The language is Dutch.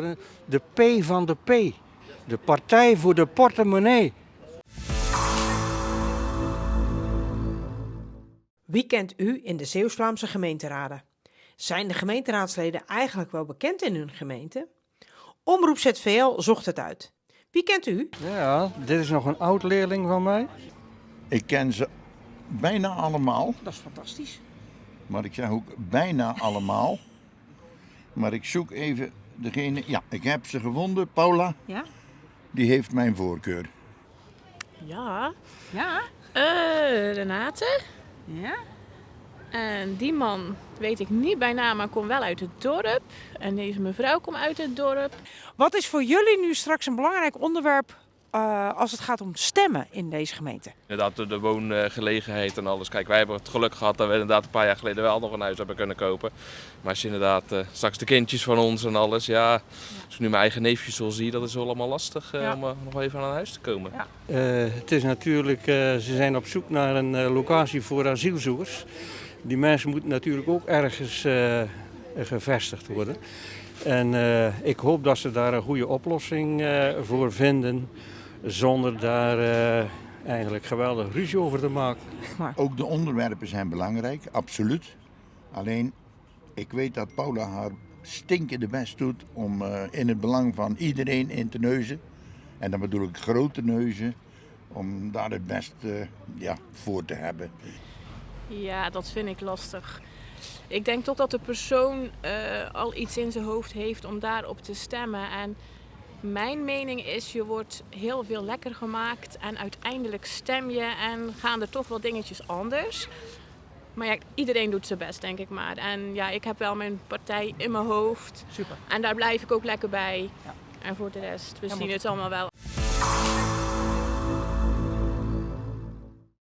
De P van de P. De Partij voor de Portemonnee. Wie kent u in de Zeeuws-Vlaamse gemeenteraden? Zijn de gemeenteraadsleden eigenlijk wel bekend in hun gemeente? Omroep ZVL zocht het uit. Wie kent u? Ja, dit is nog een oud-leerling van mij. Ik ken ze bijna allemaal, Dat is fantastisch. maar ik zeg ook bijna allemaal. Maar ik zoek even degene, ja, ik heb ze gevonden. Paula, Ja? die heeft mijn voorkeur. Ja, Ja? Renate. Ja? En die man weet ik niet bij naam, maar komt wel uit het dorp. En deze mevrouw komt uit het dorp. Wat is voor jullie nu straks een belangrijk onderwerp als het gaat om stemmen in deze gemeente? Inderdaad, de woongelegenheid en alles. Kijk, wij hebben het geluk gehad dat we inderdaad een paar jaar geleden wel nog een huis hebben kunnen kopen. Maar als je inderdaad straks de kindjes van ons en alles, ja, als ik nu mijn eigen neefjes al zie, dat is allemaal lastig om nog even aan een huis te komen. Ja. Het is natuurlijk, ze zijn op zoek naar een locatie voor asielzoekers. Die mensen moeten natuurlijk ook ergens gevestigd worden. En ik hoop dat ze daar een goede oplossing voor vinden, zonder daar eigenlijk geweldig ruzie over te maken. Ook de onderwerpen zijn belangrijk, absoluut. Alleen, ik weet dat Paula haar stinkende best doet om in het belang van iedereen in te neuzen. En dan bedoel ik grote neuzen, om daar het best voor te hebben. Ja, dat vind ik lastig. Ik denk toch dat de persoon al iets in zijn hoofd heeft om daarop te stemmen. En mijn mening is, je wordt heel veel lekker gemaakt en uiteindelijk stem je en gaan er toch wel dingetjes anders. Maar ja, iedereen doet zijn best, denk ik maar. En ja, ik heb wel mijn partij in mijn hoofd. Super. En daar blijf ik ook lekker bij. Ja. En voor de rest, we Ja, zien maar- het allemaal wel.